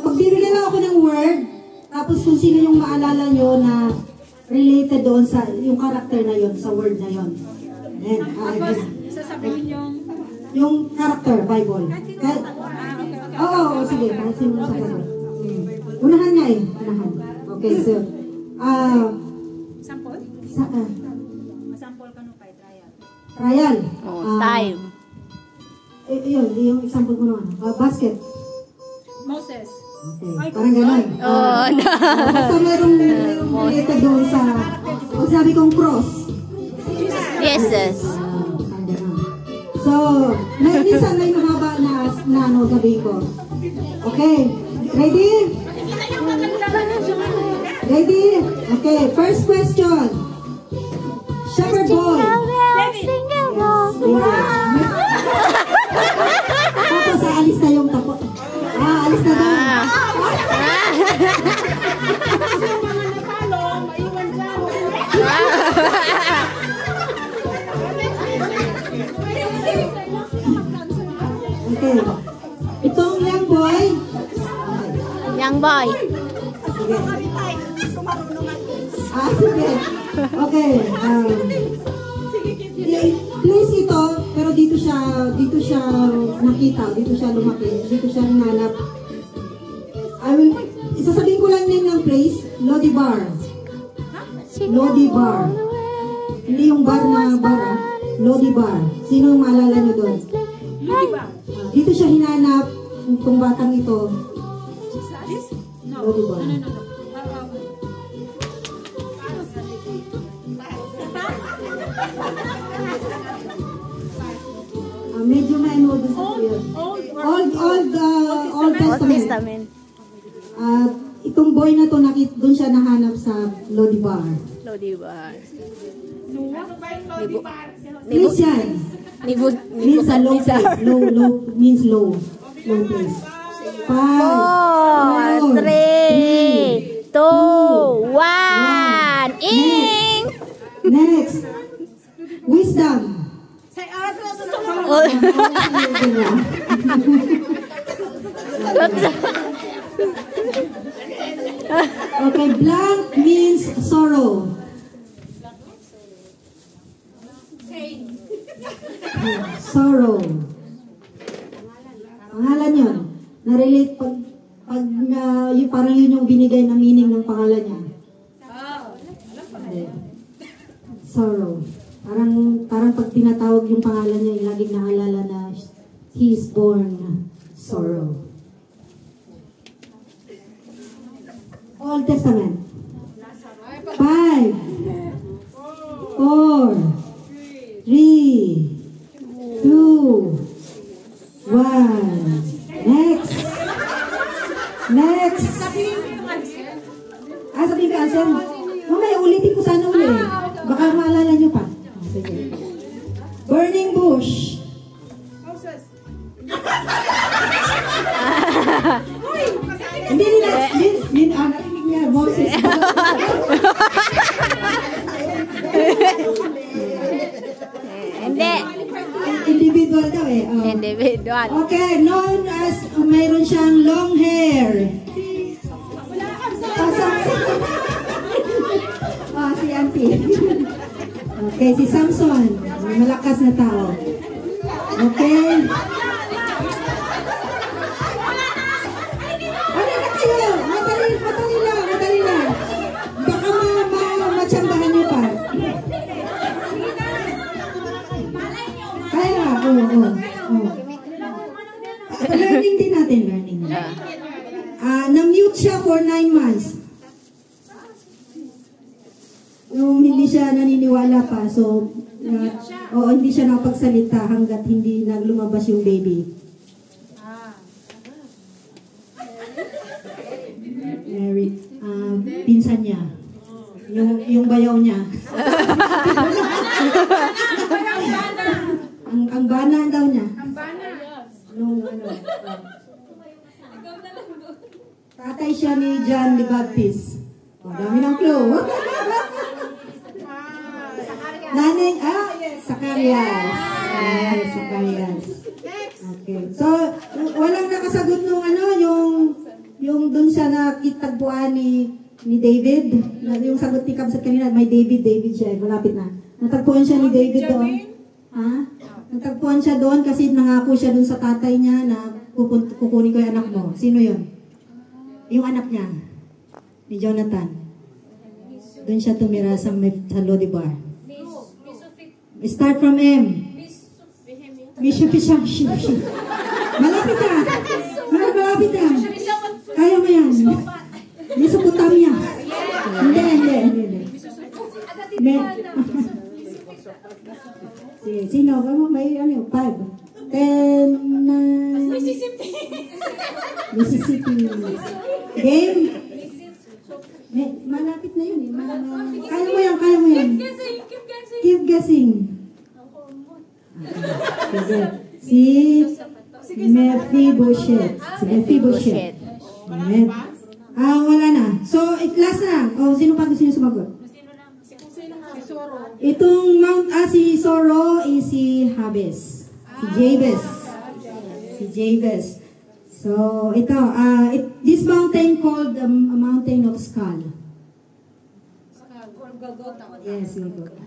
Magbibigay lang ako ng word, tapos kung sino yung maalala nyo na related doon sa yung character na yon, sa word na yon. Tapos, sasabihin yung character, Bible. Oo, sige, kahit sino sa Bible. Unahan nga eh, unahan. Okay, so, sample? Masample ka nung kay trial. Trial. Time. Yung example ko naman. Basket. Moses. Okay, parang gano'n. Oh, no. Basta merong related doon sa, kung sabi kong cross. Jesus. Parang gano'n. So, minsan may mahaba na ano sabi ko. Okay, ready? Ready? Okay, first question. Shepherd boy. Single bell. Tapos alis na yung tapo. Alis na doon. Kasi yung mga natalo, maiwan dyan. Okay. Itong young boy. Young boy. Sige. Sige. Okay. Place ito, pero dito siya nakita, dito siya lumaki, dito siya nanap. Isasabihin ko lang name ng place, Lodi Bar. Lodi Bar. Hindi yung bar na bar, Lodi Bar. Sino yung maalala nyo doon? Dito siya hinanap, itong batang ito. Lodi Bar. Medyo may ano doon sa kuya. Old Testament. Itong boy na to, doon siya nahanap sa Lodi Bar. Lodi Bar. Place yan. Means a low place. Low means low. Low place. 5, 4, 3, 2, 1. Ing! Next. Wisdom. Okay, blank means sorrow. Sorrow. Pangalan yun. Na-relate pag parang yun yung binigay na meaning ng pangalan niya. Sorrow. Parang pag tinatawag yung pangalan niya, laging naalala na he is born sorrow. Old Testament. 5, 4, 3, 2, 1. Next. Sabihin ko answer. Mamaya ulitin ko sana ulit. Baka maalala nyo pa. Sige. Burning bush. Hindi nila, narinig niya, Moses. Hindi. Individual daw eh. Individual. Okay, known as, mayroon siyang long hair. Si Auntie. Okay, si Samson. Malakas na tao. Okay. Ano na kayo? Madali lang. Baka matsambahan niyo pa. Kaya, oo. Learning din natin, learning. Na-mute siya for 9 months. Nung hindi siya naniniwala pa, so, hindi siya nakapagsalita hanggat hindi naglumabas yung baby. Mary, pinsan niya. Yung bayaw niya. ang bana daw niya. Nung tatay siya ni John the Baptist. Dami ng clue. Nanay, Zacarias. Yes, Zacarias. Okay. So, walang nakasagot nung yung dun sa nakitagpuan ni David. Yung sagot ni Kabsat kanina, may David siya. Malapit na. Natagpuan siya ni David doon. Ha? Natagpuan siya doon kasi nangako siya doon sa tatay niya na kukunin ko yung anak mo. Sino yun? Yung anak niya. Ni Jonathan. Doon siya tumira sa Lodibar. Start from M. Bishop. Malapit ka. Malapit ka. Kaya mo yan. Mesopotamia. Hindi. Sige, sino? May 5. 10 Mississippi. Game? Malapit na yun eh. Kaya mo yan. Keep guessing. Si Mephibosheth. Amen. Wala na. So, last na. Sino pa gusto niyo sumagot? Itong si Soro is si Jabez. Si Jabez. So, ito, this mountain called a mountain of skull. Yes, Golgotha.